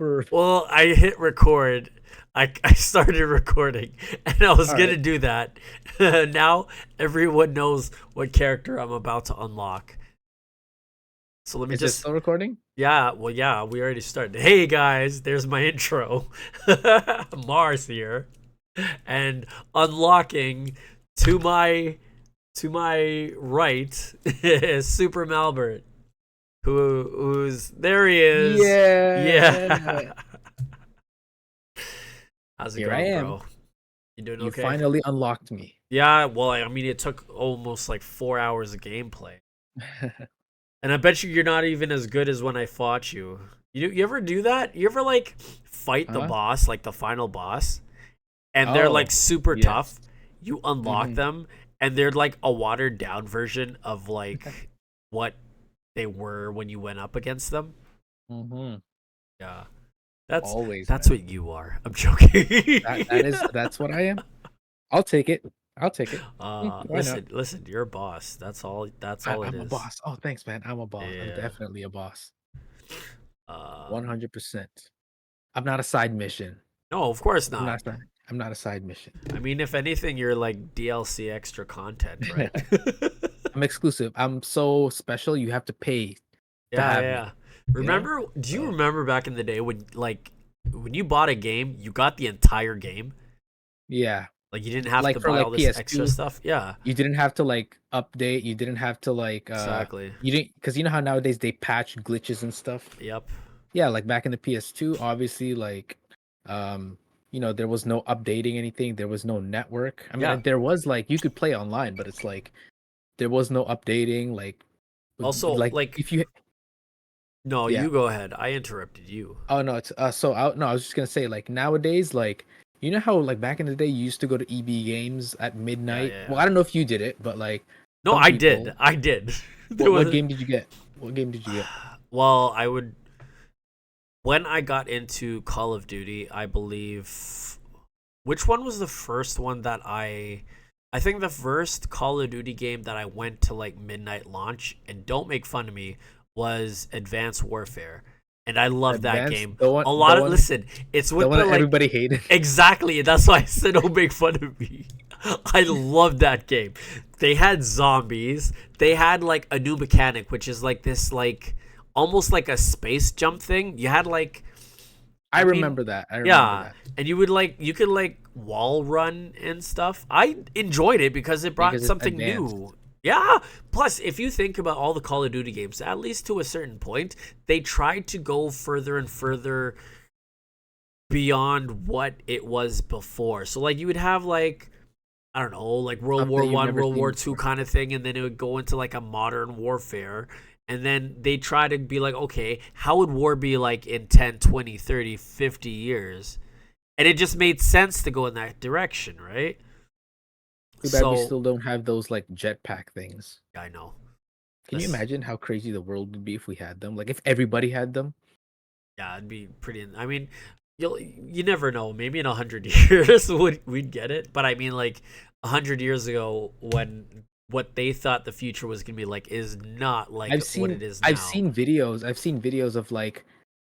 For Well, I hit record. I started recording, and I was all gonna right. do that. Now everyone knows what character I'm about to unlock. So let me Is it just. still recording? Yeah, well, yeah, we already started. Hey guys, there's my intro. Mars here, and unlocking to my to my right is SuperMalbert, who's there he is. Yeah. Yeah. How's it Here I going, am. bro? You doing You okay? finally unlocked me. Yeah, well, I mean, it took almost like 4 hours of gameplay. And I bet you're not even as good as when I fought you. You ever do that? You ever like fight the Huh? boss, like the final boss, and they're like Oh, super yes. tough? You unlock Mm-hmm. them, and they're like a watered down version of like what they were when you went up against them. Mm-hmm. Yeah, that's Always, that's man. what you are. I'm joking. That's what I am. I'll take it. I'll take it. Why not? Listen, you're a boss. That's all. That's I, all it I'm a is. boss. Oh, thanks, man. I'm a boss. I'm Yeah. definitely a boss. Um. 100%. I'm not a side mission. No, of course I'm not. not. I'm not a side mission. I mean, if anything, you're like DLC extra content, right? I'm exclusive. I'm so special. You have to pay to Yeah, have yeah. me. You know. Remember? Do you So remember back in the day when you bought a game, you got the entire game? yeah, Like you didn't have like to for buy all like this extra PS2, stuff. Yeah, you didn't have to like update. You didn't have to like exactly. you didn't because you know how nowadays they patch glitches and stuff. Yep. Yeah, like back in the PS2, obviously, like um, there was no updating anything. There was no network. I mean, Yeah. there was like you could play online, but it's like there was no updating. Also, Like like, if you no, yeah. you go ahead. I interrupted you. Oh no, it's no, I was just gonna say like nowadays, like you know how like back in the day you used to go to EB games at Yeah, midnight. yeah, Well, yeah. I don't know if you did it, but like No, some I did. people. I did. There What was. game did you get? What game did you get? Well, I would. When I got into Call of Duty, I believe. Which one was the first one that I think the first Call of Duty game that I went to like midnight launch, and don't make fun of me, was Advanced Warfare. And I love that Advanced, game. the one, A the lot of one, listen, it's the with one the that like everybody hated. exactly. That's why I said don't make fun of me. I love that game. They had zombies. They had like a new mechanic, which is like this like almost like a space jump thing. You had like I I mean, remember that. I remember yeah, that and you could like wall run and stuff. I enjoyed it because it brought because it's something advanced. new. Yeah. Plus, if you think about all the Call of Duty games, at least to a certain point, they tried to go further and further beyond what it was before. So like you would have like I don't know, like World Stuff War that you've One, never World seen War Two before. kind of thing, and then it would go into like a modern warfare. And then they try to be like, okay, how would war be like in 10, 20, 30, 50 years? And it just made sense to go in that direction, right? Too bad we So, still don't have those like jetpack things. I know. Can you This, imagine how crazy the world would be if we had them? Like if everybody had them? yeah, it'd be pretty. I mean, you never know. Maybe in 100 years we'd get it. But I mean, like 100 years ago, when what they thought the future was gonna be like is not like what it is I've now. seen videos. I've seen videos of like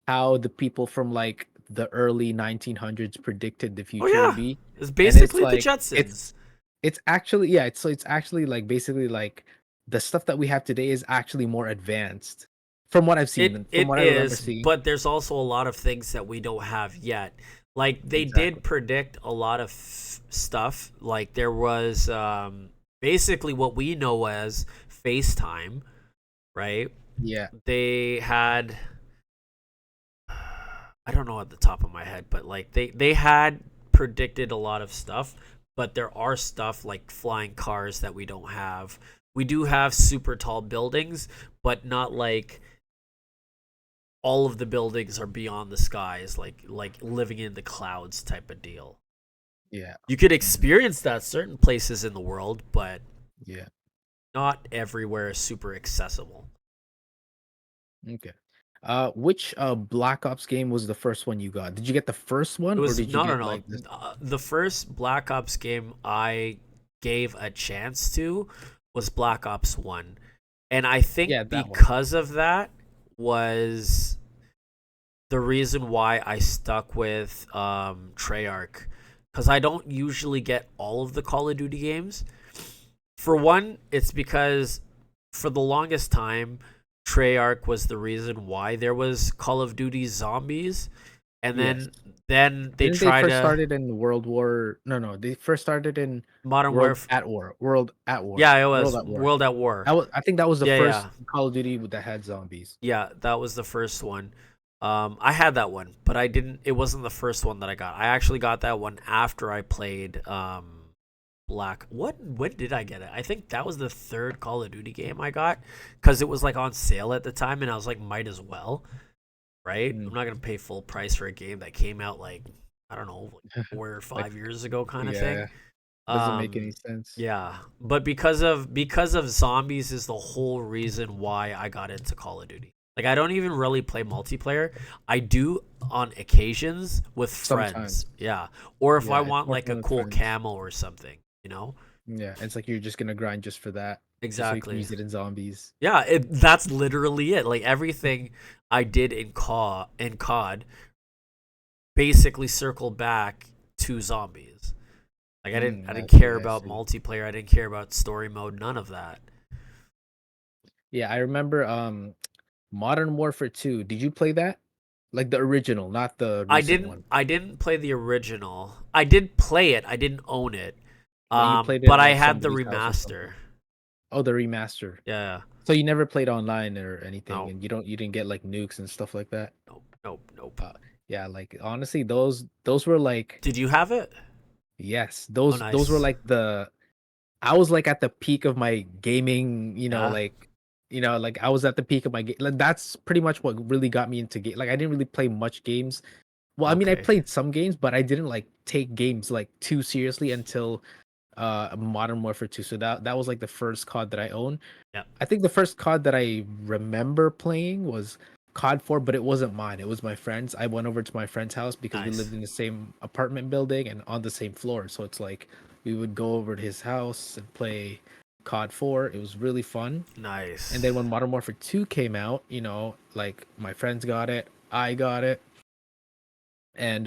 how the people from like the early 1900s predicted the Oh future would yeah, be, it's and it's basically the like Jetsons. it's actually yeah, it's actually like basically like the stuff that we have today is actually more advanced from what I've seen It and from it what I remember is, seeing. but there's also a lot of things that we don't have yet. Like they did Exactly. predict a lot of stuff. Like there was basically what we know as FaceTime, right? Yeah. They had I don't know at the top of my head, but like they had predicted a lot of stuff, but there are stuff like flying cars that we don't have. We do have super tall buildings, but not like all of the buildings are beyond the skies, like living in the clouds type of deal. Yeah. You could Mhm. experience that certain places in the world, but Yeah. not everywhere is super accessible. Okay. Which Black Ops game was the first one you got? Did you get the first one It or was did you no, no, get like this? no. The first Black Ops game I gave a chance to was Black Ops One, and I think Yeah, that one. because of that was the reason why I stuck with Treyarch, because I don't usually get all of the Call of Duty games. For one, it's because for the longest time, Treyarch was the reason why there was Call of Duty Zombies, and Yes. then they Didn't they try first to started in World War? No. They first started in Modern World Warfare. at War. World at War. Yeah, it World was at War. World at War. I think that was the Yeah, first yeah, Call of Duty that had zombies. yeah. That was the first one. I had that one, but I didn't. It wasn't the first one that I got. I actually got that one after I played Black. When did I get it? I think that was the third Call of Duty game I got because it was like on sale at the time, and I was like, might as well, right? Mm. I'm not gonna pay full price for a game that came out like I don't know, like 4 or 5 Like, years ago, kind of thing. yeah, doesn't make any sense. Yeah, but because of zombies is the whole reason why I got into Call of Duty. Like I don't even really play multiplayer. I do on occasions with friends. Sometimes. Yeah, or if I Yeah, it's want more like a fun with cool friends. camo or something, you know? Yeah, it's like you're just gonna grind just for that, just so you can Exactly. use it in zombies. Yeah, that's literally it. Like everything I did in COD basically circled back to zombies. Like I I didn't see. care I about see. multiplayer. I didn't care about story mode. None of that. Yeah, I remember Modern Warfare 2. Did you play that? Like the original, not the recent one. I didn't play the original. I did play it. I didn't own it. But you played it But at I like had the somebody's house or remaster. something. Oh, the remaster. Yeah. So you never played online or anything, No. and you didn't get like nukes and stuff like that. Nope. Nope. Nope. Yeah, like honestly, those were like, Did you have it? yes, Oh, those were nice. like the, I was like at the peak of my gaming, Yeah. like I was at the peak of my game. Like, that's pretty much what really got me into game. Like I didn't really play much games. Well, I mean, I Okay. played some games, but I didn't like take games like too seriously until Modern Warfare 2. So that was like the first COD that I own. Yep. I think the first COD that I remember playing was COD 4, but it wasn't mine. It was my friend's. I went over to my friend's house because we Nice. lived in the same apartment building and on the same floor. So it's like we would go over to his house and play COD 4. It was really fun. And then Nice. when Modern Warfare 2 came out, like my friends got it, I got it, and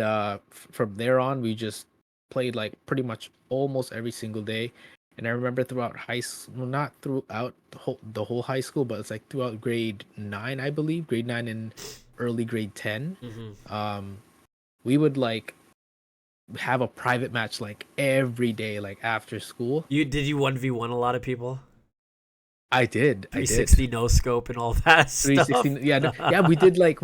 from there on we just played like pretty much almost every single day. And I remember throughout high school, well, not throughout the whole high school, but it's like throughout grade 9, I believe, grade 9 and early grade 10, Hmm. um we would like have a private match like every day, like after school. You 1v1 a lot of people? I did 360 no scope and all that 360. stuff. Yeah, no, yeah, we did like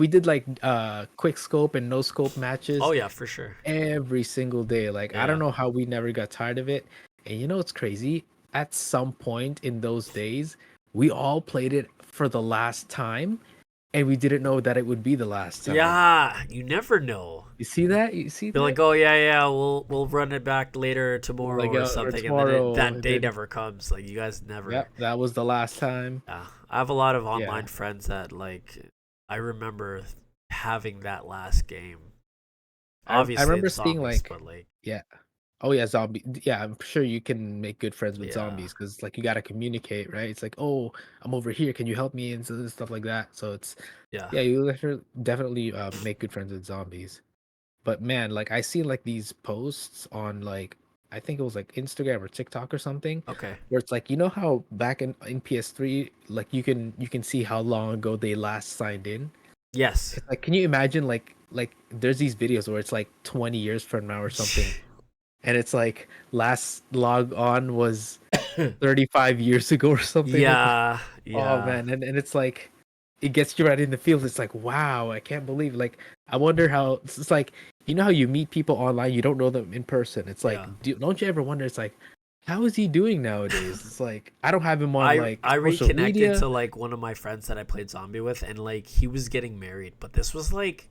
quick scope and no scope matches Oh yeah, for sure. every single day. Like I don't Yeah. know how we never got tired of it. And you know what's crazy? At some point in those days, we all played it for the last time, and we didn't know that it would be the last time. Yeah, you never know. You see that? You see Be that? like, oh yeah, we'll run it back later tomorrow Like or or something, and then tomorrow, that and day then never comes. Like you guys never. yep, that was the last time. Yeah, I have a lot of Yeah, online friends that like I remember having that last game. I Obviously, remember it's seeing zombies, like, but like yeah. Oh yeah, zombie. Yeah, I'm sure you can make good friends with yeah, zombies because like you gotta communicate, right? It's like, oh, I'm over here. Can you help me and stuff like that. So it's, yeah. yeah, you definitely make good friends with zombies. But man, like I see like these posts on like, I think it was like Instagram or TikTok or something, Okay. where it's like, how back in PS3, like you can see how long ago they last signed in. Yes. It's like, can you imagine like there's these videos where it's like 20 years from now or something, and it's like last log on was 35 years ago or something like that. Yeah, Oh yeah, man, and it's like it gets you right in the field. It's like, wow, I can't believe, like, I wonder how it's like, how you meet people online, you don't know them in person. It's like, yeah. don't you ever wonder, it's like, how is he doing nowadays? It's like I don't have him on like I social reconnected media. to like one of my friends that I played zombie with, and like he was getting married, but this was like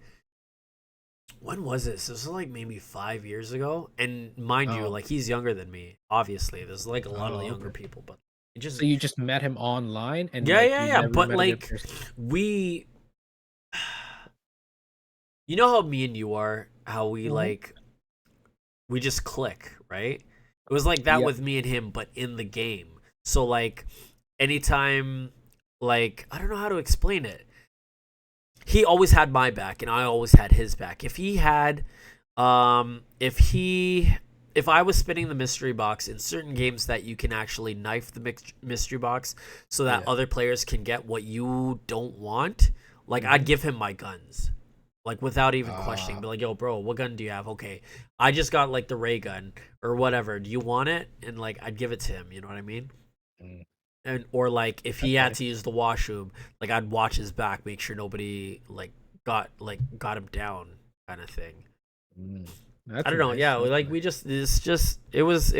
when was this? This was like maybe 5 years ago. And mind you, Oh, like he's younger than me. Obviously, there's like a lot of oh, younger okay. people, but it just So you just met him online and yeah, like yeah, you yeah. never But met him in like person? we, you know how me and you are, how we Mhm. like we just click, right? It was like that Yep. with me and him, but in the game. So like anytime, like I don't know how to explain it. he always had my back and I always had his back. If he had if I was spinning the mystery box in certain games that you can actually knife the mystery box so that other players can get what you don't want, like I'd give him my guns. Like without even questioning, be like, "Yo, bro, what gun do you have?" Okay, I just got like the ray gun or whatever. Do you want it? And like, I'd give it to him. You know what I mean? Mm. And or like, if he had to use the washroom, like I'd watch his back, make sure nobody got him down, kind of thing. That's I don't know. nice. Yeah, That's like nice. we just it was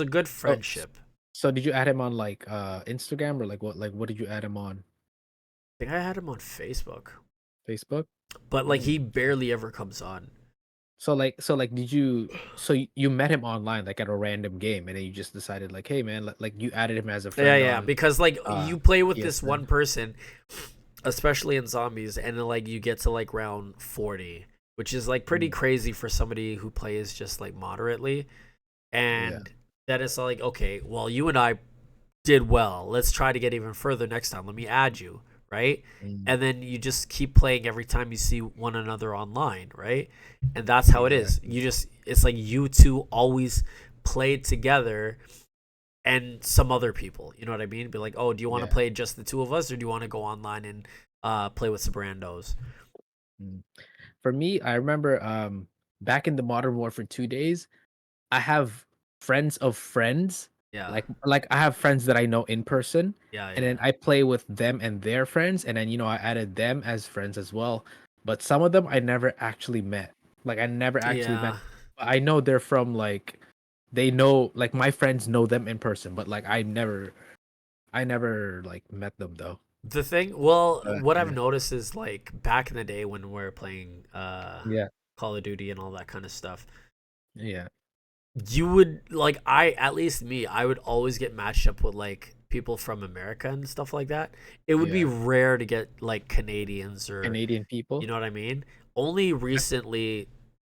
a good friendship. So did you add him on like Instagram or like what did you add him on? I think I had him on Facebook, Facebook? but like Mm. he barely ever comes on. So like did you you met him online like at a random game and then you just decided like, hey man, like you added him as a Yeah, friend yeah, on because like you play with this PSN? one person, especially in zombies, and then like you get to like round 40, which is like pretty Mm. crazy for somebody who plays just like moderately. Yeah. And then it's like, okay, well, you and I did well. Let's try to get even further next time. Let me add you, right? Mm. And then you just keep playing every time you see one another online, right? And that's how it is. It's like you two always played together and some other people. You know what I mean? Be like, oh, do you want to Yeah. play just the two of us, or do you want to go online and play with some randos? Mm. For me, I remember back in the Modern Warfare 2 days, I have friends of friends. Yeah, Like I have friends that I know in person, yeah, and then yeah, I play with them and their friends, and then I added them as friends as well. But some of them I never actually met. Like I never actually met. yeah. But I know they're from like they know like my friends know them in person, but like I never like met them though. The thing, well, what I've Yeah. noticed is like back in the day when we are playing Yeah. Call of Duty and all that kind of stuff, Yeah. you would like at least me, I would always get matched up with like people from America and stuff like that. It would be Yeah. rare to get like Canadians or Canadian you people. know what I mean? Only recently,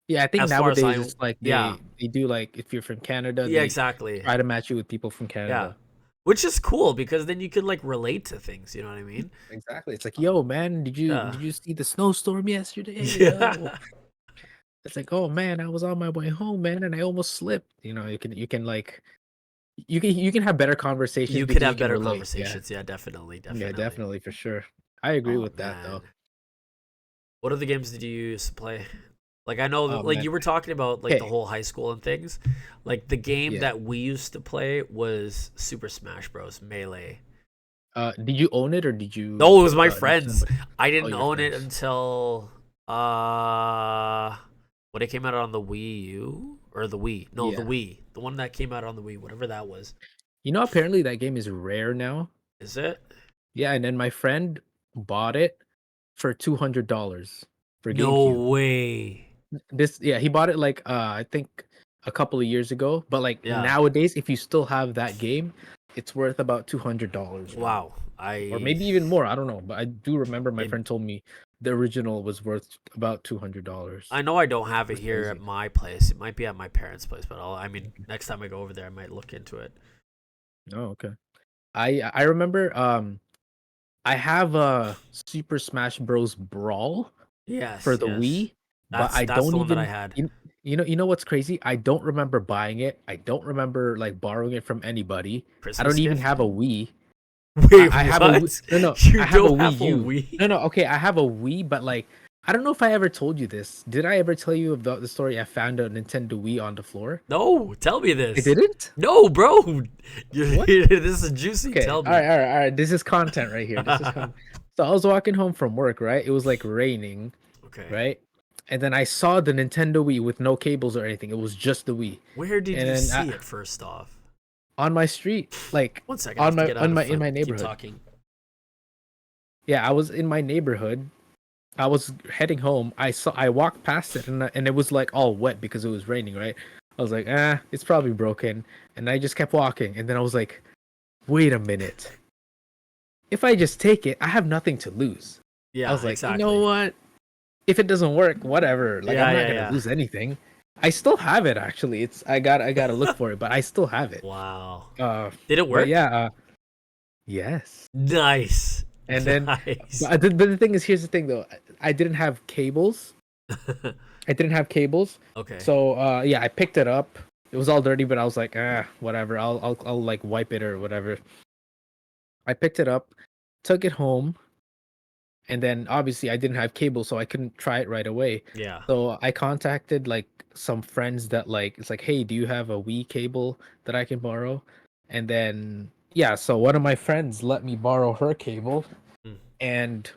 Yeah, I think as far as nowadays I it's like yeah, they do like if you're from Canada, yeah, they exactly. try to match you with people from Yeah. Canada. Which is cool because then you could like relate to things, you know what I mean? Exactly. It's like, yo, man, did you Yeah. did you see the snowstorm yesterday? Yeah. Yo. It's like, oh man, I was on my way home, man, and I almost slipped. You can like you can have better conversations You could because you have can better relate. Yeah. conversations. Yeah, definitely, Yeah, definitely. definitely for sure. I agree Oh with that though. man. What other games did you used to play? Like I know that Oh like man. you were talking about like the Okay. whole high school and things. Like the game Yeah. that we used to play was Super Smash Bros. Melee. Did you own it or No, it was my did friends. somebody? I Oh, didn't your own it friends. until when it came out on the Wii U or the Wii. No, the Yeah. Wii. The one that came out on the Wii, whatever that was. Apparently that game is rare now. Is it? Yeah, and then my friend bought it for $200 for GameCube. No way. Yeah, he bought it like I think a couple of years ago, but like Yeah. nowadays if you still have that game, it's worth about $200 now. Wow. Or I maybe even more, I don't know, but I do remember my it friend told me the original was worth about $200. I know I don't have it It's here at crazy. my place. It might be at my parents' place, but I mean, next time I go over there, I might look into it. Oh, okay. I remember I have a Super Smash Bros. Brawl for Yes, the yes. Wii, but I That's don't the one that I even had. you know what's crazy? I don't remember buying it. I don't remember like borrowing it from anybody. I don't Christmas even gift? have a Wii. Wait, I have a Wii. what? No, no, You I have a don't Wii have a U. Wii? No, no, okay, I have a Wii, but like I don't know if I ever told you this. Did I ever tell you about the story I found a Nintendo Wii on the floor? No, tell me I this. didn't? No, bro. What? This is juicy. Okay. Tell All right, me. all right, all right. This is content right here. This is content. So I was walking home from work, right? It was like raining, Okay. right? And then I saw the Nintendo Wii with no cables or anything. It was just the Wii. Where did And you then see it first off? on my street, like One second, I on have to my get out on of my in foot. my Keep neighborhood. talking. Yeah, I was in my neighborhood. I was heading home. I walked past it and it was like all wet because it was raining, right? I was like, it's probably broken. And I just kept walking. And then I was like, wait a minute. If I just take it, I have nothing to lose. I Yeah, was like, you know exactly. what? If it doesn't work, whatever. Like I'm Yeah, not yeah, gonna yeah. lose anything. I still have it actually. I gotta look for it, but I still have it. Wow. Uh Did it but work? yeah, yes. Nice. And then, Nice. but the thing is, here's the thing though. I didn't have cables. I didn't have cables. Okay. So yeah, I picked it up. It was all dirty, but I was like, whatever. I'll like wipe it or whatever. I picked it up, took it home, and then obviously I didn't have cable, so I couldn't try it right away. Yeah. So I contacted like some friends that like it's like, hey, do you have a Wii cable that I can borrow? And then yeah, so one of my friends let me borrow her cable, Mm, and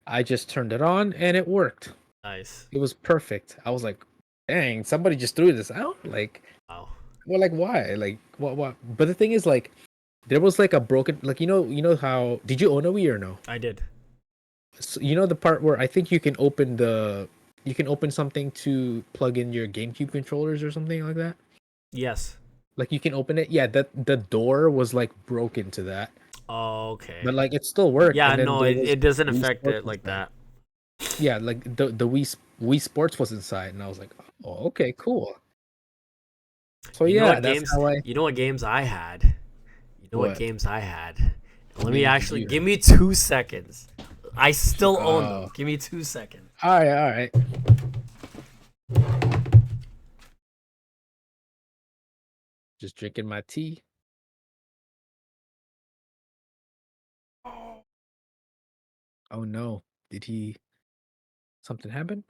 I just turned it on and it worked. nice. It was perfect. I was like, dang, somebody just threw this out. Like, Wow. well, like why? Like what? But the thing is, like, there was like a broken, like you know how did you own a Wii or no? I did. So, you know the part where I think you can open something to plug in your GameCube controllers or something like that. Yes. Like you can open it. Yeah, that the door was like broken to that, Okay. but like it still worked. Yeah, And then no, there it was doesn't Wii affect Sports it like inside. that. Yeah, like the Wii Sports was inside, and I was like, oh, okay, cool. So You know yeah, what that's games? how I You know what games I had? You know what what games I had? Let me games did actually you give have? me 2 seconds. I still own them. Oh, Give me 2 seconds. all right. Just drinking my tea. Oh no, did he? Something happen?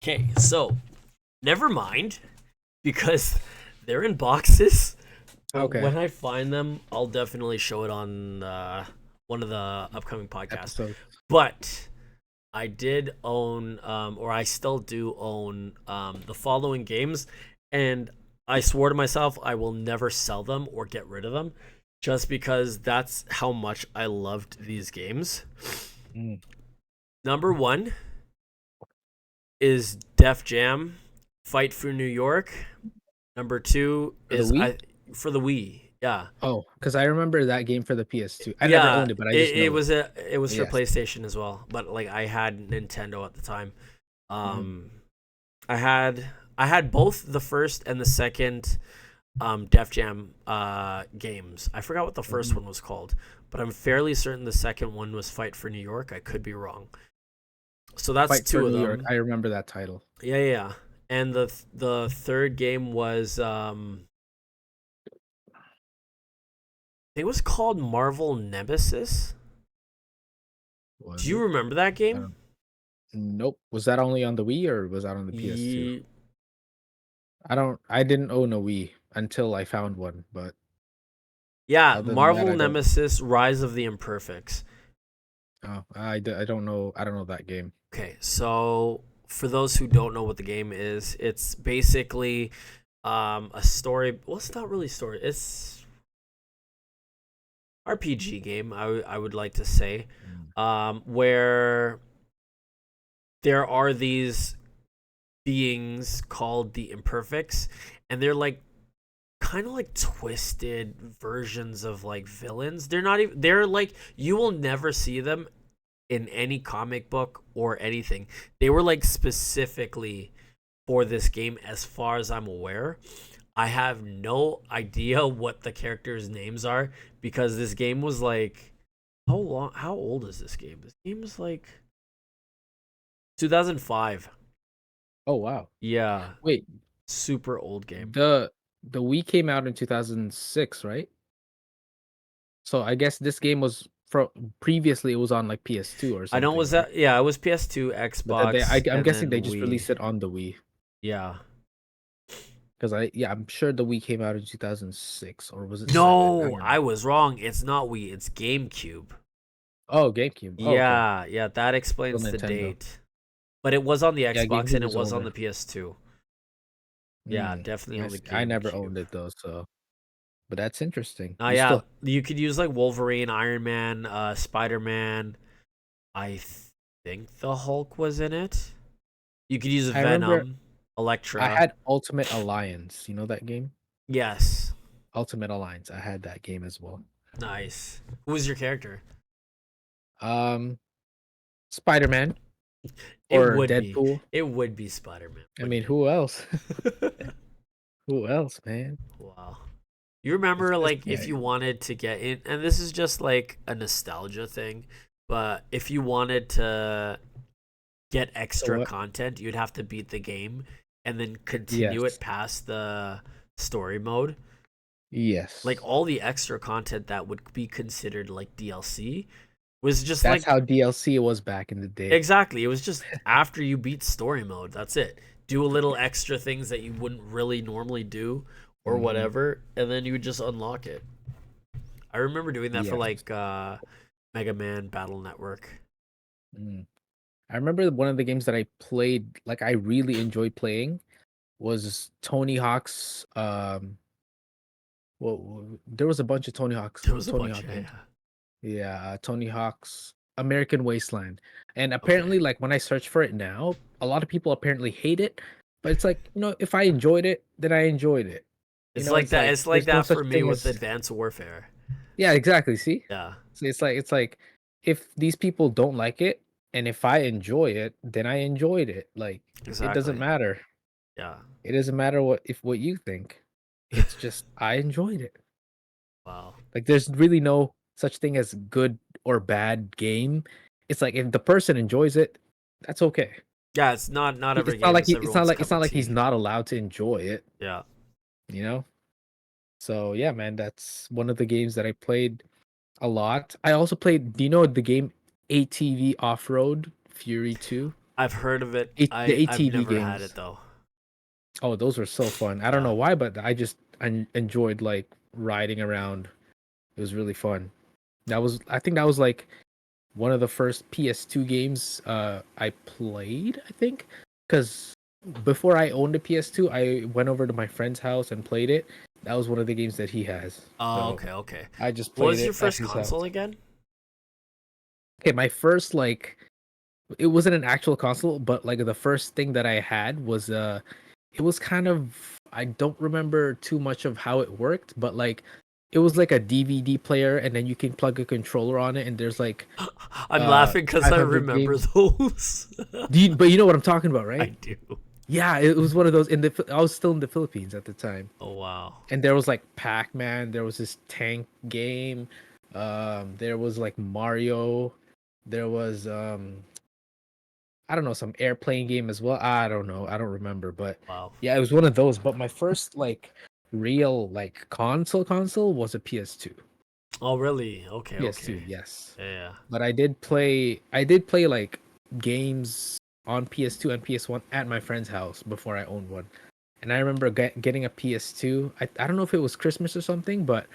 Okay, so never mind because they're in boxes. But Okay, when I find them, I'll definitely show it on one of the upcoming podcasts. episode. But I did own, or I still do own, the following games, and I swore to myself I will never sell them or get rid of them, just because that's how much I loved these games. Mm. Number one is Def Jam, Fight for New York. Number two For the is Wii? I for the Wii. Yeah, Oh, because I remember that game for the PS2. I never yeah. owned it, but I just It know it. was it was for Yes. PlayStation as well, but like I had Nintendo at the time. Mm. Um, I had I had both the first and the second Def Jam games. I forgot what the first Mm. one was called, but I'm fairly certain the second one was Fight for New York. I could be wrong. So that's Fight for two of New York. them. I remember that title. Yeah, yeah, yeah. And the third game was it was called Marvel Nemesis. Do Was you it? remember that I game? don't. Nope. Was that only on the Wii or was that on the PS2? Ye- I don't. I didn't own a Wii until I found one, but yeah, other than that, Marvel I don't. Nemesis Rise of the Imperfects. Oh, I don't know. I don't know that game. Okay, so for those who don't know what the game is, it's basically a story. Well, it's not really story. It's RPG game. I would like to say, Mm. where there are these beings called the Imperfects, and they're like kind of like twisted versions of like villains. They're not even. They're like you will never see them in any comic book or anything. They were like specifically for this game, as far as I'm aware. I have no idea what the characters' names are because this game was like how long? How old is this game? This game is like 2005. Oh wow. Yeah, Wait, super old game. the Wii came out in 2006, right? So I guess this game was from previously it was on like PS2 or I know it something, was right? that. Yeah, it was PS2, But Xbox, I'm and guessing then they just Wii. released it on the Wii Yeah. because I'm sure the Wii came out in 2006 or was it 7? I No, don't know. I was wrong. It's not Wii. It's GameCube. Oh, GameCube. Oh, okay. Yeah, yeah, that Still explains the Nintendo. date. But it was on the Yeah, Xbox and GameCube it is was on older. the PS2. Yeah, Mm, definitely I on the see. I never GameCube. owned it though, so but that's interesting. You Yeah, still you could use like Wolverine, Iron Man, Spider Man. I think the Hulk was in it. You could use I remember Venom, I Elektra. had Ultimate Alliance. You know that game? Yes, Ultimate Alliance. I had that game as well. nice. Who was your character? Um, Spider-Man It or would be. Deadpool. It would be Spider Man, I mean, wouldn't who else? it? Who else, man? Wow. You It's remember, just like, if you wanted to get in, and this is just like a nostalgia thing, but if you wanted to get so extra what? content, you'd have to beat the game and then continue it Yes. past the story mode. Like, Yes. all the extra content that would be considered like DLC was just That's like, how DLC was back in the day. exactly, it was just after you beat story mode. That's it. Do a little extra things that you wouldn't really normally do or Hmm. whatever, and then you would just unlock it. I remember doing that for Yes. like Mega Man Battle Network. Mm. I remember one of the games that I played, like I really enjoyed playing, was Tony Hawk's. Well, there was a bunch of There was a Tony bunch Hawk of, games. yeah. Yeah, Tony Hawk's American Wasteland. And Okay. apparently, like when I search for it now, a lot of people apparently hate it. But it's like, if I enjoyed it, then I enjoyed it. It's like It's that. like It's like there's no that such for me thing with as Advanced Warfare. yeah, exactly. See? Yeah, So it's like if these people don't like it, and if I enjoy it, then I enjoyed it. Like it doesn't exactly. matter. Yeah. It doesn't matter what you think. It's just I enjoyed it. Wow. Like there's really no such thing as good or bad game. It's like if the person enjoys it, that's okay. Yeah, it's not every It's not game like is everyone's it's cup not of like he's tea. not allowed to enjoy it, Yeah. you know? So yeah, man, that's one of the games that I played a lot. I also played, do you know the game ATV Off-Road Fury 2? I've heard of it. The I've ATV never had it games. though. Oh, those were so fun. I don't Yeah. know why, but I enjoyed like riding around. It was really fun. I think that was like one of the first PS2 games I played, I think. Cuz before I owned a PS2, I went over to my friend's house and played it. That was one of the games that he has. Oh, So, okay, okay. I just What played was your it at first his house. console again? Okay, my first like it wasn't an actual console, but like the first thing that I had was it was kind of I don't remember too much of how it worked, but like it was like a DVD player and then you can plug a controller on it and there's like I'm laughing because I 500 remember games. those. But you know what I'm talking about, I right? do. Yeah, it was one of those I was still in the Philippines at the time. Oh wow. And there was like Pac-Man, there was this tank game, there was like Mario, there was I don't know, some airplane game as well. I don't know. I don't remember, but Wow. yeah, it was one of those. But my first like real like console was a PS2. Oh really? Okay, PS2, okay. yes. Yeah. But I did play like games on PS2 and PS1 at my friend's house before I owned one. And I remember getting a PS2. I don't know if it was Christmas or something, but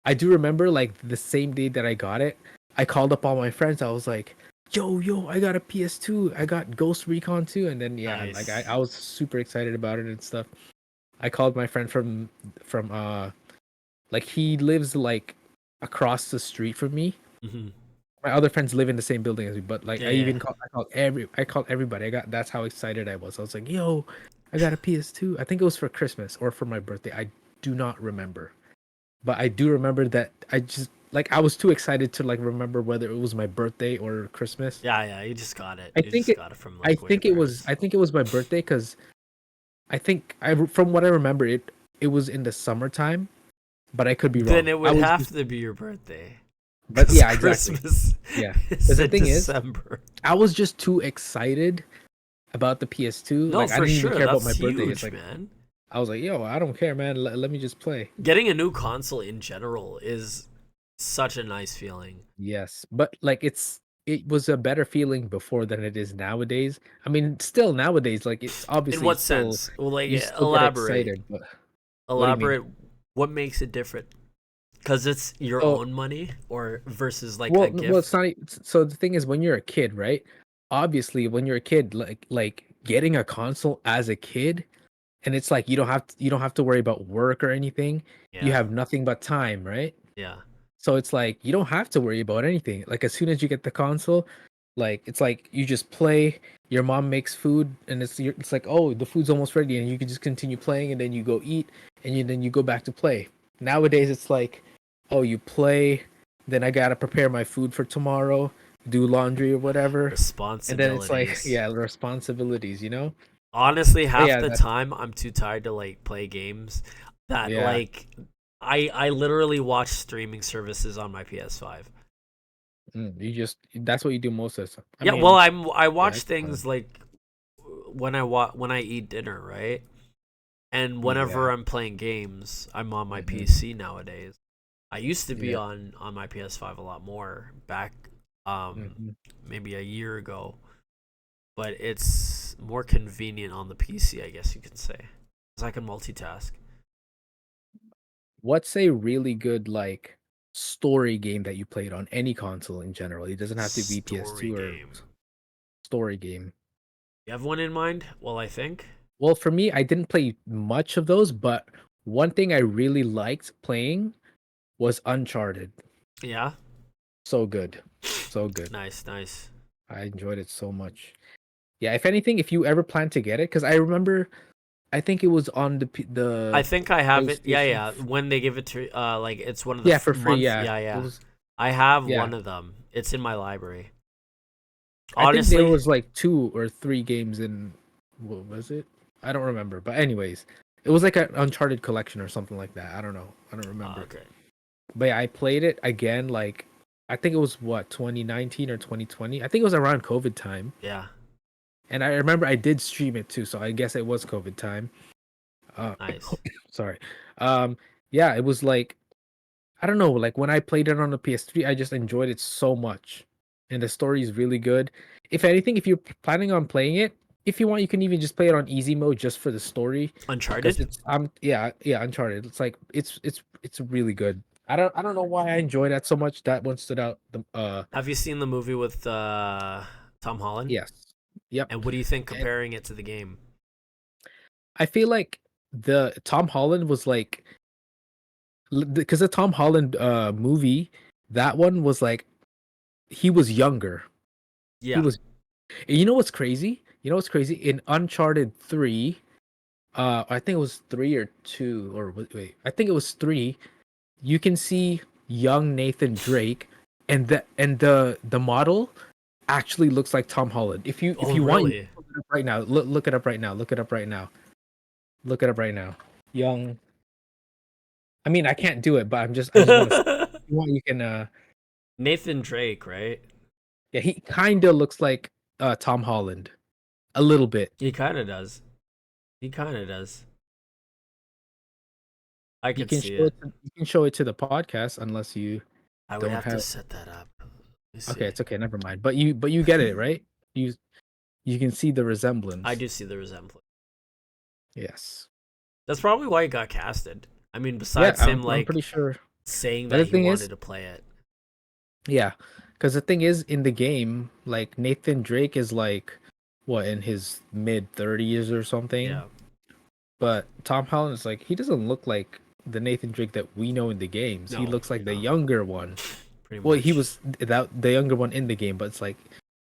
I do remember like the same day that I got it, I called up all my friends. I was like, yo, I got a PS2. I got Ghost Recon 2. And then yeah, like I, Nice. I was super excited about it and stuff. I called my friend from like he lives like across the street from me. Hmm. My other friends live in the same building as me, but like Yeah, yeah. I called everybody. That's how excited I was. I was like, yo, I got a PS2. I think it was for Christmas or for my birthday. I do not remember. But I do remember that I just like I was too excited to like remember whether it was my birthday or Christmas. Yeah, yeah. You just got it. I You think just it got it from I like one of your think it was parents. I think it was my birthday because I think from what I remember it was in the summertime, but I could be Then wrong. it I would was have just to be your birthday. but Because yeah, exactly. Christmas Yeah. is Because the in thing is, December. I was just too excited about the PS2. No, Like I for didn't even sure. care about my That's birthday. It's huge, like man. I was like, yo, I don't care, man. Let me just play. Getting a new console in general is such a nice feeling. Yes, but like it was a better feeling before than it is nowadays. I mean, still nowadays, like it's In obviously what still sense? Well, like, you still get elaborate. excited, but what do you mean? Elaborate. What makes it different? Because it's your So, own money, or versus like well, a well, it's gift. not. So the thing is, when you're a kid, right? Obviously, when you're a kid, like getting a console as a kid, and it's like you don't have to worry about work or anything. You Yeah, have nothing but time, right? yeah. So it's like you don't have to worry about anything. Like as soon as you get the console, like it's like you just play. Your mom makes food, and it's like oh the food's almost ready, and you can just continue playing, and then you go eat, and then you go back to play. Nowadays it's like oh you play, then I gotta prepare my food for tomorrow, do laundry or whatever, and then it's like Responsibilities. yeah responsibilities, you know. Honestly, But half yeah the that's time I'm too tired to like play games that yeah like I literally watch streaming services on my PS5. That's what you do most of the time. I Yeah, well, mean, I yeah, watch it's fun. things like when I eat dinner, right? And Yeah. whenever I'm playing games, I'm on my Hmm. PC nowadays. I used to be Yeah. on my PS5 a lot more back um Hmm. maybe a year ago, but it's more convenient on the PC, I guess you could say, cuz I can multitask. What's a really good like story game that you played on any console in general? It doesn't have to be Story PS2 or game. story game. You have one in mind? Well, I think. Well, for me, I didn't play much of those, but one thing I really liked playing was Uncharted. Yeah. So good. So good. Nice, nice. I enjoyed it so much. Yeah, if anything, if you ever plan to get it, because I remember, I think it was on I the think I have it. Yeah, PlayStation. yeah. When they give it to like it's one of the Yeah, for free. month. Yeah, Yeah, it yeah. was. I have Yeah, one of them. It's in my library. I think there Honestly, was like 2 or 3 games in. What was it? I don't remember. But anyways, it was like an Uncharted collection or something like that. I don't know. I don't remember. okay. But yeah, I played it again. Like I think it was what 2019 or 2020. I think it was around COVID time. Yeah. And I remember I did stream it too, so I guess it was COVID time. Uh, Nice. sorry. Um, yeah, it was like I don't know, like when I played it on the PS3, I just enjoyed it so much, and the story is really good. If anything, if you're planning on playing it, if you want, you can even just play it on easy mode just for the story, because Uncharted? it's yeah Uncharted. It's like it's really good. I don't know why I enjoy that so much. That one stood out. The Have you seen the movie with Tom Holland? yes, yep. And what do you think And comparing it to the game? I feel like the Tom Holland was like because the Tom Holland movie, that one was like he was younger. He Yeah. was. You know what's crazy? You know what's crazy? In Uncharted 3, I think it was 3 or 2 or wait, I think it was 3. You can see young Nathan Drake and the model actually looks like Tom Holland. If Oh, you want, you really? can look it up right now. Look it up right now. Look it up right now. Look it up right now. Young. I mean, I can't do it, but I just want to. If you want, you can. Nathan Drake, right? Yeah, he kind of looks like Tom Holland a little bit. He kind of does. He kind of does. I You could can see show it. it. You can show it to the podcast unless you I would don't have to have. set that up. Let me Okay, see. it's okay. Never mind. But you get it right. You you can see the I resemblance. do see the resemblance. Yes. That's probably why he got casted. I mean, Yeah, besides him I'm like pretty sure. saying But the that he thing wanted is, to play it. yeah, because the thing is, in the game, like Nathan Drake is like what in his mid 30s or something. Yeah. But Tom Holland is like he doesn't look like the Nathan Drake that we know in the games. He No, looks like the no. younger one. Pretty Well, he much. was that the younger one in the game, but it's like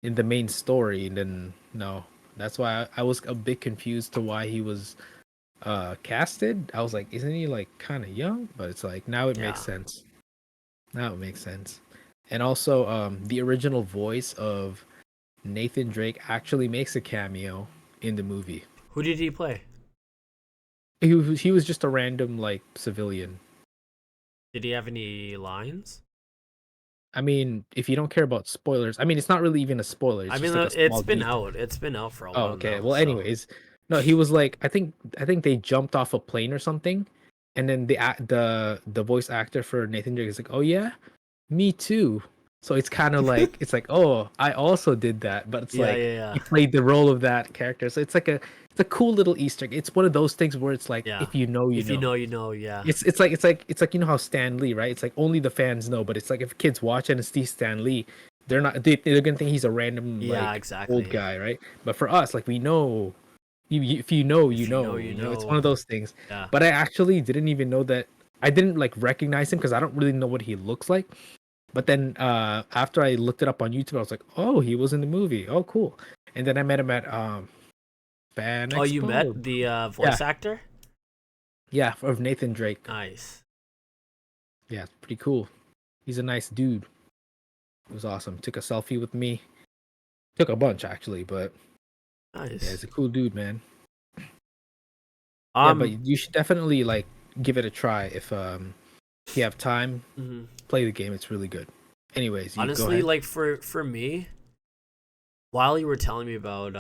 in the main story. And then no, that's why I was a bit confused to why he was casted. I was like, isn't he like kind of young? But it's like now it makes Yeah. sense. Now it makes sense. And also, the original voice of Nathan Drake actually makes a cameo in the movie. Who did he play? He was just a random like civilian. Did he have any lines? I mean, if you don't care about spoilers, I mean, it's not really even a spoiler. I It's mean, just like a it's small been detail. out. It's been out for a Oh, while okay. now. Well, So anyways, no, he was like, I think they jumped off a plane or something, and then the voice actor for Nathan Drake is like, oh yeah, me too. So it's like, oh, I also did that, but it's yeah, like yeah, yeah, he played the role of that character. So it's a cool little Easter egg. It's one of those things where it's like, yeah. if you know, you If you know. know, you know. Yeah, It's like you know how Stan Lee, right? It's like only the fans know, but it's like if kids watch it and see Stan Lee, they're gonna think he's a random yeah. like old Exactly. guy, right? But for us, like we know, if you know, you If you know, know, you you know. It's one know. of those things. Yeah. But I actually didn't even know that. I didn't like recognize him because I don't really know what he looks like. But then after I looked it up on YouTube, I was like, oh, he was in the movie. Oh, cool. And then I met him at Fan Oh, you met Expo. the Yeah, voice actor? yeah, of Nathan Drake. Nice. Yeah, it's pretty cool. He's a nice dude. It was awesome. Took a selfie with me. Took a bunch actually, but yeah, he's Nice. a cool dude, man. Yeah, but Um, you should definitely like give it a try if you have time, Mhm. play the game. It's really good. Anyways, you go Honestly, ahead. like for me, while you were telling me about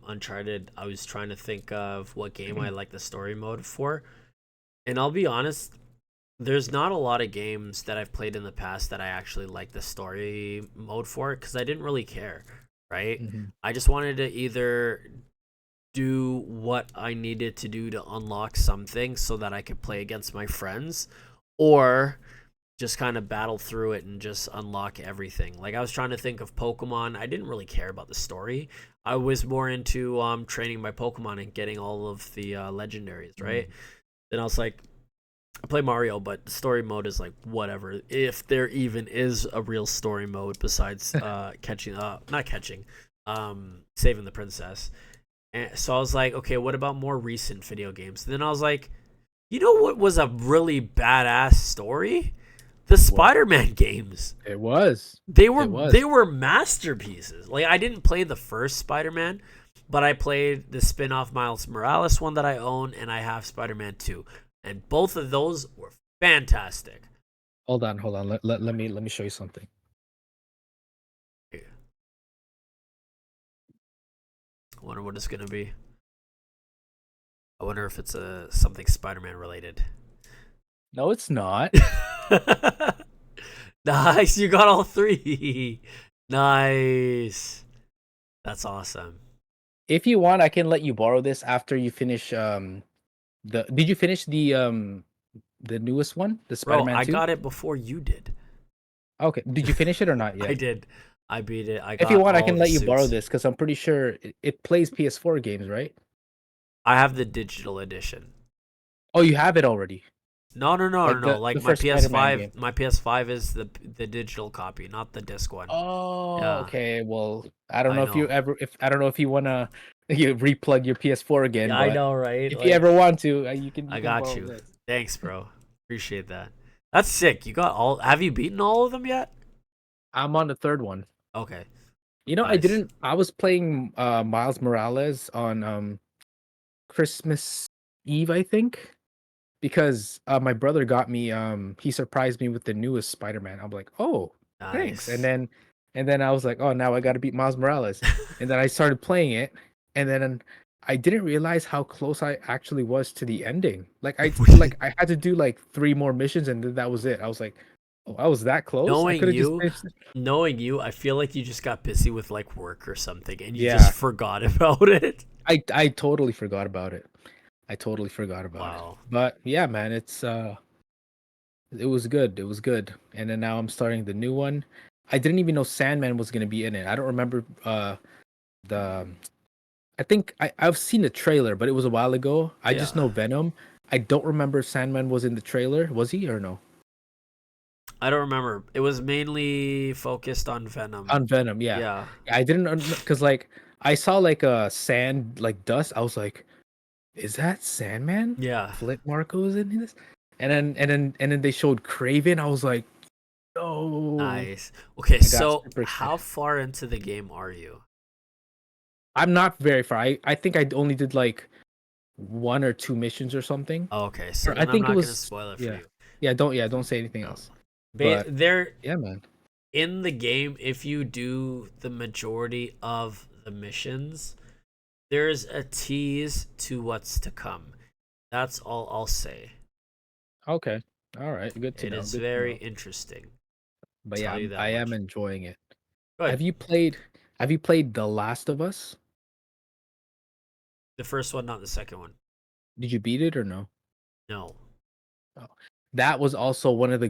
Uncharted, I was trying to think of what game I like the story mode for. And I'll be honest, there's not a lot of games that I've played in the past that I actually like the story mode for because I didn't really care, right? Hmm. I just wanted to either do what I needed to do to unlock something so that I could play against my friends, or just kind of battle through it and just unlock everything. Like I was trying to think of Pokemon. I didn't really care about the story. I was more into training my Pokemon and getting all of the legendaries, right? Then I was like, I play Mario, but the story mode is like whatever. If there even is a real story mode besides catching not catching, saving the princess. And so I was like, okay, what about more recent video games? And then I was like, you know what was a really badass story? The What? Spider-Man games. It was. They It were was. they were masterpieces. Like I didn't play the first Spider-Man, but I played the spin-off Miles Morales one that I own, and I have Spider-Man 2. And both of those were fantastic. Hold on, hold on. Let me show you something. I wonder what it's gonna be. I wonder if it's something Spider-Man related. No, it's not. Nice, you got all three. Nice. That's awesome. If you want, I can let you borrow this after you finish the did you finish the newest one? The Bro, Spider-Man I 2? got it before you did. Okay. Did you finish it or not I yet? did. I beat it. I If you got want, I all can the let you borrow suits. this because I'm pretty sure it plays PS4 games, right? I have the digital edition. Oh, you have it already. Like No. the Like my first Spider-Man PS5, game. my PS5 is the digital copy, not the disc one. Oh, Yeah, okay. Well, I don't I know if you know. ever if I don't know if you wanna you replug your PS4 again, Yeah, I but know, right? if you Like ever want to, you I can got borrow you. this. Thanks, bro. Appreciate that. That's sick. You got all. Have you beaten all of them yet? I'm on the third one. Okay, You know, nice. I was playing Miles Morales on Christmas Eve, I think, because my brother got me he surprised me with the newest Spider-Man. I'm like, "Oh, thanks." Nice. And then I was like, "Oh, now I got to beat Miles Morales." And then I started playing it, and then I didn't realize how close I actually was to the ending. Like I had to do like 3 more missions and then that was it. I was like, "Oh, I was that close? I knowing could have just you, finished it." knowing you, I feel like you just got busy with like work or something, and you just Yeah. forgot about it. I totally forgot about it. I totally forgot about it. Wow. But yeah, man, it was good. It was good. And then now I'm starting the new one. I didn't even know Sandman was gonna be in it. I don't remember the I think I've seen the trailer, but it was a while ago. I just Yeah. know Venom. I don't remember if Sandman was in the trailer. Was he or no? I don't remember. It was mainly focused on Venom. On Venom, yeah. Yeah. I didn't because like I saw like a sand like dust. I was like, is that Sandman? Yeah. Flip Marco's in this? And then they showed Craven. I was like, no. Nice. Okay, I got so super how excited. far into the game are you? I'm not very far. I think I only did like 1 or 2 missions or something. Oh, okay, so Or I then I'm think it not gonna was spoil it for yeah. you. Don't say anything No. else. But They're yeah, man. in the game. If you do the majority of the missions, there's a tease to what's to come. That's all I'll say. Okay. All right. Good to It know. is Good to very know. interesting. But yeah, Tell you I that am much. enjoying it. Good. Have you played The Last of Us? The first one, not the second one. Did you beat it or no? No. Oh. That was also one of the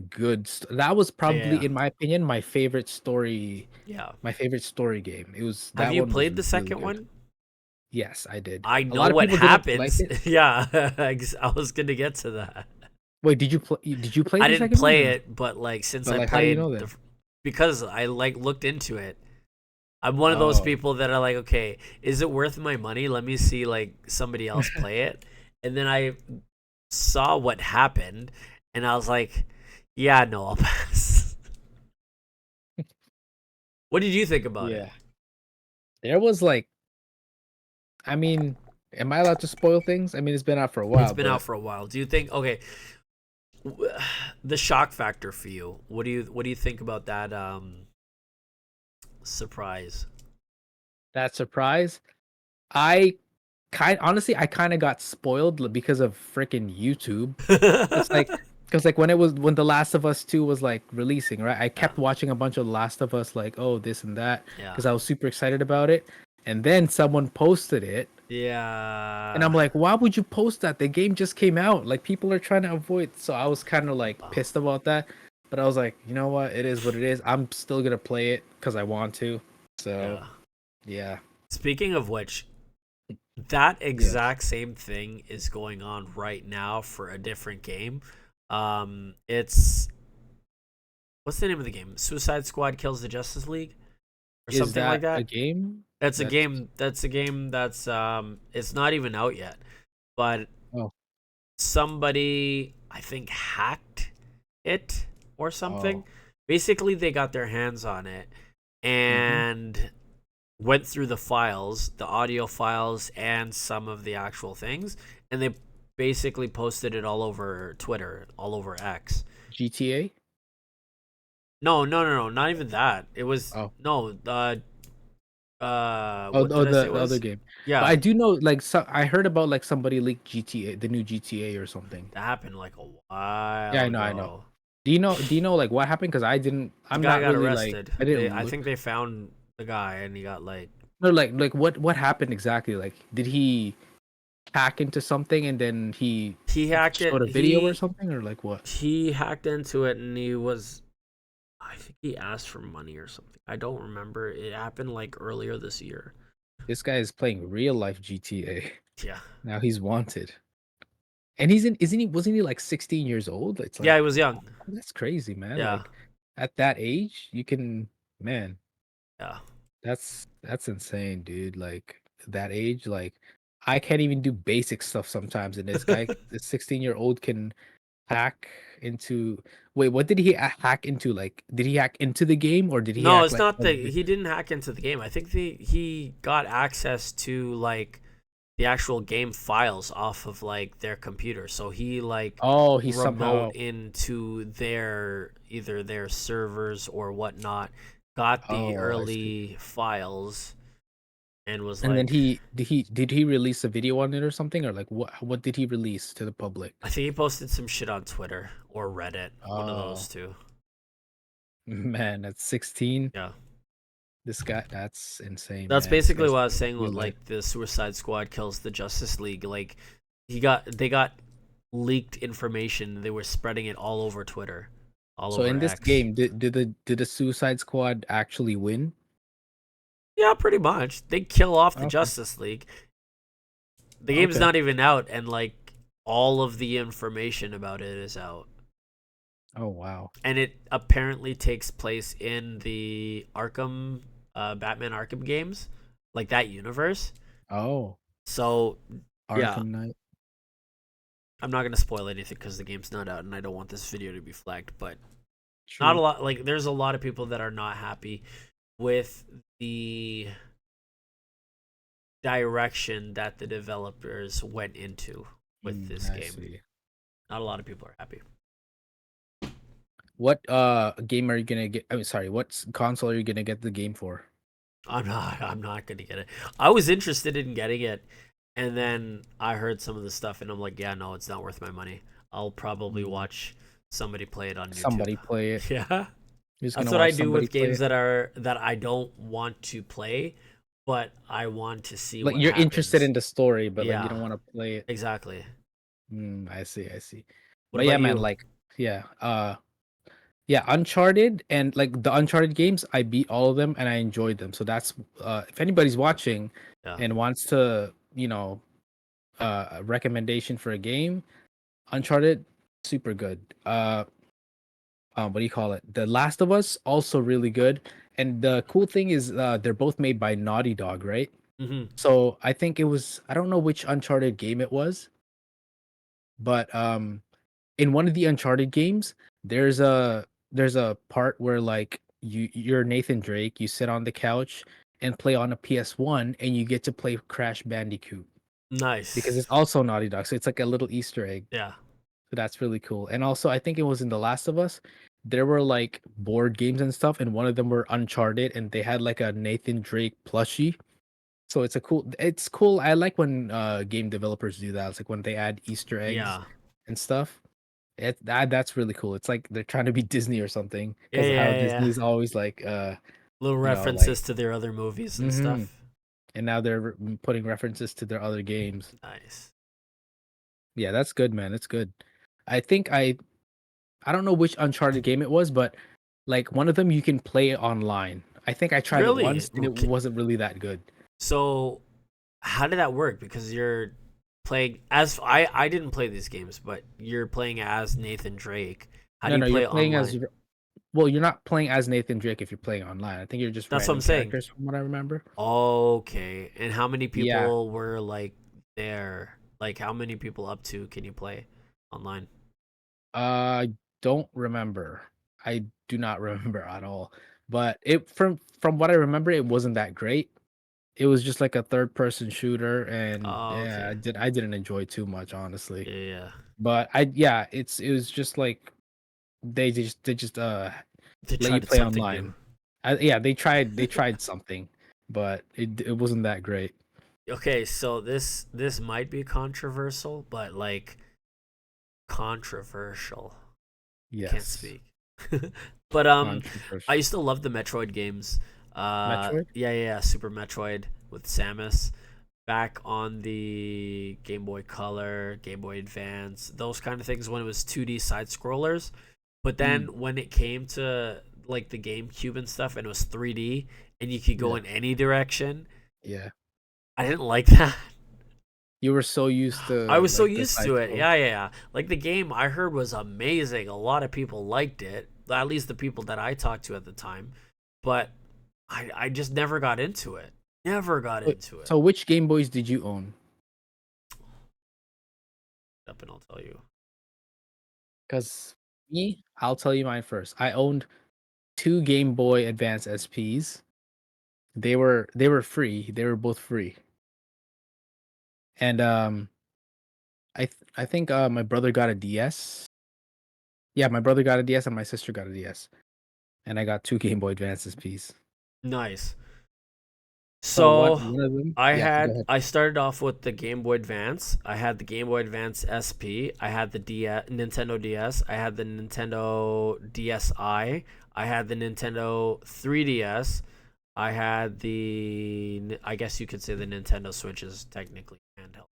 that was Yeah. probably in my opinion Yeah. my favorite story game. Have That you one was played the really second good. one? Yes, I did. I A know lot of what people didn't like happens. it. Yeah, I was gonna get to that. Wait, did you play I the didn't second one play or no? it, but like since But I like how do you played know the, then? because I like looked into it. I'm one of those Oh. people that are like, okay, is it worth my money? Let me see like somebody else play it, and then I saw what happened, and I was like, yeah, no, I'll pass. What did you think about it? Yeah. There was like I mean, am I allowed to spoil things? I mean, it's been out for a It's while, been out but for a while. Do you think? Okay, the shock factor for you. What do you think about that surprise? That surprise, I honestly, I kind of got spoiled because of freaking YouTube. It's like, because like when The Last of Us 2 was like releasing, right? I Yeah. kept watching a bunch of The Last of Us, like, oh, this and that, Yeah. because I was super excited about it. And then someone posted it, and Yeah. I'm like, why would you post that? The game just came out. Like, people are trying to avoid. So I was kind of like Wow. pissed about that. But I was like, you know what? It is what it is. I'm still gonna play it because I want to. So Yeah. yeah, Speaking of which, that yeah. exact same thing is going on right now for a different game. It's what's the name of the game? Suicide Squad Kills the Justice League or Is something like that a that. game? That's a That's game. That's a game that's it's not even out yet, but oh somebody I think hacked it or something. oh. Basically, they got their hands on it Mm-hmm. and went through the files, the audio files, and some of the actual things, and they basically posted it all over Twitter, all over X. GTA. No, no, no, no, not even that. It was Oh. no, Oh, what did I say it the other was? game. But Yeah, I do know, like, so I heard about like somebody leaked GTA, the new GTA or something. that happened like a Yeah, while I know. ago. Do you know like what happened? Because I didn't. The I'm guy not got really like. arrested. I didn't I look. think they found the guy, and he got like No, like what happened exactly? Like, did he hack into something and then he he hacked showed it. a video or something, or like what? He hacked into it, and he was. I think he asked for money or something. I don't remember. It happened like earlier this year. This guy is playing real life GTA. Yeah. Now he's wanted, and he's in. Isn't he? Wasn't he like 16 years old? It's Yeah, like, he was young. wow, that's crazy, man. Yeah. Like, at that age, you can, man. Yeah. That's insane, dude. Like, that age, like, I can't even do basic stuff sometimes, and this guy, this 16-year-old, can hack into. Wait, what did he hack into? Like, did he hack into the game, or did he No, hack it's like not the he didn't hack into the game. I think he got access to like the actual game files off of like their computer. So he like Oh, he remote somehow. into their either their servers or whatnot, got the Oh, I see. early files and was And then like did he release a video on it or something, or like what did he release to the public? I think he posted some shit on Twitter or Reddit, one of those Oh two. man, at 16, Yeah. this guy, that's insane, That's man. This basically guy's what I was playing saying with real life. like the Suicide Squad kills the Justice League. Like they got leaked information. They were spreading it all over Twitter, all So over in this X. game, did the Suicide Squad actually win? Yeah, pretty much. They kill off the Okay. Justice League. The game's Okay. not even out, and like all of the information about it is out. Oh wow. And it apparently takes place in the Arkham, Batman Arkham games, like that universe. Oh, So yeah, Arkham Knight. I'm not gonna spoil anything because the game's not out, and I don't want this video to be flagged. But not a True. lot. Like, there's a lot of people that are not happy with the direction that the developers went into with this I game. see. Not a lot of people are happy. What game are you gonna get? I mean, sorry, what console are you gonna get the game for? I'm not. I'm not gonna get it. I was interested in getting it, and then I heard some of the stuff, and I'm like, yeah, no, it's not worth my money. I'll probably Mm, watch somebody play it on YouTube. Somebody play it. Yeah, You're just that's gonna what I watch do somebody with play games it. that I don't want to play, but I want to see Like, what you're interested happens. in the story, but like you Yeah, don't want to play it. exactly. I see, I see. What But yeah, about man, you? like, yeah, yeah, Uncharted, and like the Uncharted games, I beat all of them and I enjoyed them. So that's, if anybody's watching Yeah. and wants to, a recommendation for a game, Uncharted, super good. What do you call it? The Last of Us, also really good. And the cool thing is, they're both made by Naughty Dog, right? Hmm. So I think it was, I don't know which Uncharted game it was, but in one of the Uncharted games, there's a part where like you're Nathan Drake, you sit on the couch and play on a PS1, and you get to play Crash Bandicoot because Nice. it's also Naughty Dog. So it's like a little Easter egg. Yeah. That's really cool. And also, I think it was in The Last of Us. There were like board games and stuff, and one of them were Uncharted, and they had like a Nathan Drake plushie. So it's cool. I like when game developers do that. It's like when they add Easter eggs Yeah. and stuff. That's really cool. It's like they're trying to be Disney or something, Yeah, because how yeah, yeah. Disney's always like Little like references to their other movies and hmm stuff. and now they're putting references to their other games. Nice. Yeah, that's good, man. That's good. I think I don't know which Uncharted game it was, but like one of them you can play online. I think I tried it Really? once and it wasn't really that good. So, how did that work? Because you're playing as I didn't play these games, but you're playing as Nathan Drake. How do No, you no, you're play playing online? as well, you're not playing as Nathan Drake if you're playing online. I think you're just That's what I'm random saying. characters from what I remember. Okay. And how many Yeah. people were like there? Like how many people up to can you play online? I don't remember. I do not remember at all. But it from what I remember, it wasn't that great. It was just like a third person shooter, and Oh, yeah, okay. I didn't enjoy too much, honestly. Yeah, yeah. But yeah, it was just like they just They let you tried play something new. online. Yeah, they tried something, but it wasn't that great. Okay, so this might be controversial, but like controversial. Can't Yes, speak. But I controversial. used to love the Metroid games. Metroid. Yeah, Super Metroid with Samus. Back on the Game Boy Color, Game Boy Advance, those kind of things when it was 2D side scrollers. But then Mm, when it came to like the GameCube and stuff and it was 3D and you could go yeah, in any direction, yeah. I didn't like that. You were so used I to was so like the used side to it. scroll. Yeah. Like the game I heard was amazing. A lot of people liked it. At least the people that I talked to at the time. But I just never got into it. Never got Wait, into it. so which Game Boys did you own? Up and I'll tell you. Because me, I'll tell you mine first. I owned two Game Boy Advance SPs. They were free. They were both free. And I think my brother got a DS. Yeah, my brother got a DS and my sister got a DS. And I got two Game Boy Advance SPs. Nice. So one So one of them, yeah, go ahead. I started off with the Game Boy Advance. I had the Game Boy Advance SP. I had the Nintendo DS. I had the Nintendo DSi. I had the Nintendo 3DS. I had I guess you could say the Nintendo Switch is technically handheld.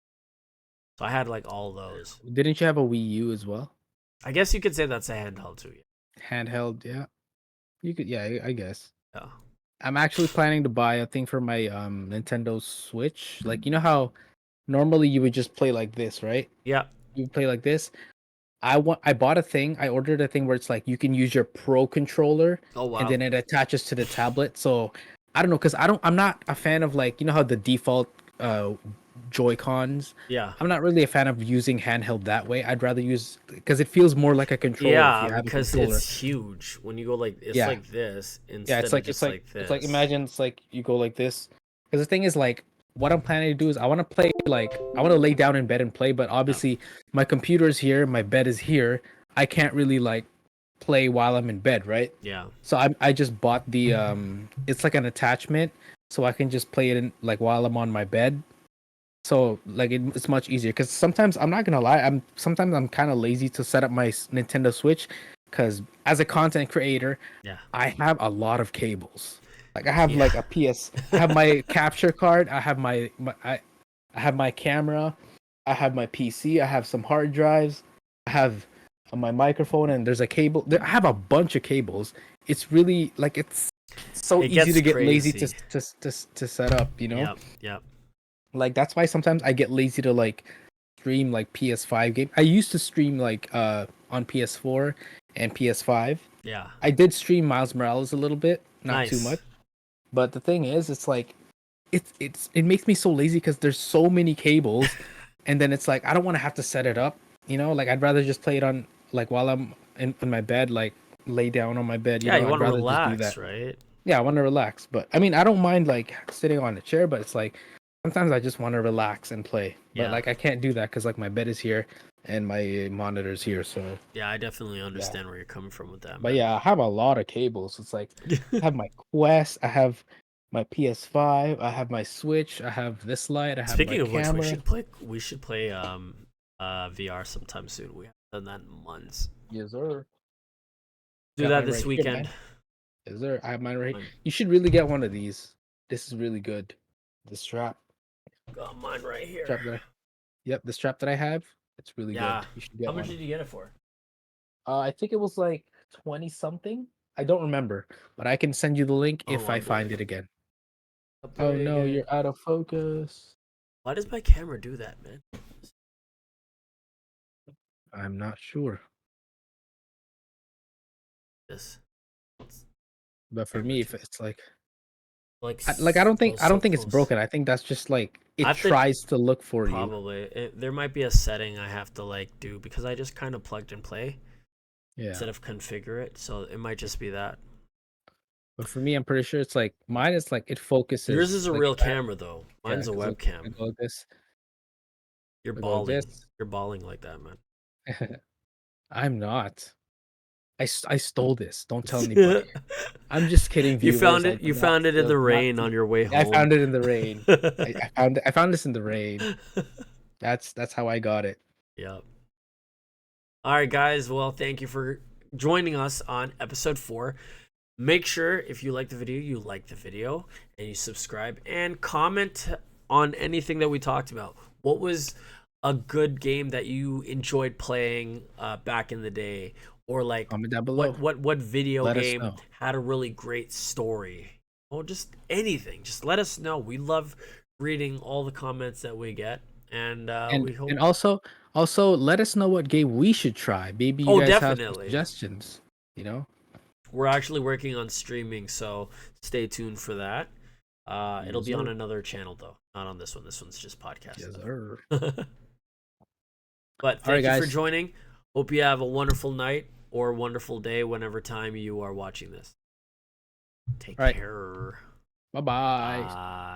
So I had like all those. Didn't you have a Wii U as well? I guess you could say that's a handheld too. Handheld, yeah. You could, yeah, I guess. Yeah. I'm actually planning to buy a thing for my Nintendo Switch. Like you know how normally you would just play like this, right? Yeah. You play like this. I bought a thing. I ordered a thing where it's like you can use your Pro controller Oh and wow. then it attaches to the tablet. So I don't know, because I'm not a fan of like you know how the default Joy Cons. Yeah. I'm not really a fan of using handheld that way. I'd rather use because it feels more like a controller if Yeah, you have a because controller. it's huge. When you go like it's Yeah, like this yeah. instead of just like It's like this. imagine it's like you go like this. Because the thing is like what I'm planning to do is I want to play like I want to lay down in bed and play, but Yeah. obviously my computer is here, my bed is here. I can't really like play while I'm in bed, right? Yeah. So I just bought the it's like an attachment so I can just play it in like while I'm on my bed. So like it's much easier because sometimes I'm not gonna lie, sometimes I'm kind of lazy to set up my Nintendo Switch because as a content creator, Yeah. I have a lot of cables. Like I have Yeah. like I have my capture card, I have I have my camera, I have my PC, I have some hard drives, I have my microphone, and there's a cable. I have a bunch of cables. It's really like it's so It easy gets to get lazy crazy. to set up. You know, Yep. Yep. like that's why sometimes I get lazy to like stream like PS5 game. I used to stream like on PS4 and PS5. Yeah. I did stream Miles Morales a little bit, not too much. Nice. But the thing is, it's like it makes me so lazy because there's so many cables, and then it's like I don't want to have to set it up. You know, like I'd rather just play it on like while I'm in my bed, like lay down on my bed. You Yeah, know, you I'd want to rather just do relax, that. right? Yeah, I want to relax, but I mean, I don't mind like sitting on a chair, but it's like sometimes I just want to relax and play, but Yeah. like I can't do that because like my bed is here and my monitor's here. So Yeah, I definitely yeah, understand where you're coming from with that, but man. yeah, I have a lot of cables. It's like I have my Quest, I have my PS5, I have my Switch, I have this light, I have my Speaking of which, camera. we should play VR sometime soon. We haven't done that in months. Yes, sir. Do Got that mine this right here, weekend. man. Yes, sir. I have mine right. Mine- You should really get one of these. This is really good. The Got mine right strap here. that I, yep, the strap that I have, it's really Yeah. good. You should How get much one. did you get it for? I think it was like 20 something. I don't remember, but I can send you the link Oh, if I I'm find doing it it. again. Oh no, Upgrading. you're out of focus. Why does my camera do that, man? I'm not sure. This But for camera me, if too. it's like Like I don't think so it's close. broken. I think that's just like I it have to tries to look for you. probably there might be a setting I have to like do because I just kind of plugged and play Yeah. instead of configure it. So it might just be that. But for me, I'm pretty sure it's like mine is like it Yours focuses is a like real if I, camera though. yeah, Mine's a because look, I webcam. go like this, You're I go like balling. this. You're balling like that, man. I'm not. I stole this. Don't tell anybody. I'm just kidding, You found viewers. I it. did You not found it in steal. the Do not rain on see. your way I home. found it in the rain. I found it. I found this in the rain. That's how I got it. Yep. All right, guys. Well, thank you for joining us on episode 4. Make sure if you like the video, you like the video and you subscribe and comment on anything that we talked about. What was a good game that you enjoyed playing back in the day, or like Comment down below. what video Let us game know. had a really great story, or just anything. Just let us know. We love reading all the comments that we get, and we hope. And also let us know what game we should try. Maybe you Oh, guys have some definitely. suggestions. You know. We're actually working on streaming, so stay tuned for that. It'll Yes, be on sir. another channel though, not on this one. This one's just podcast Yes, stuff. sir. But All right, thank you for guys. joining. Hope you have a wonderful night or a wonderful day whenever time you are watching this. Take All right. care. Bye bye. Bye.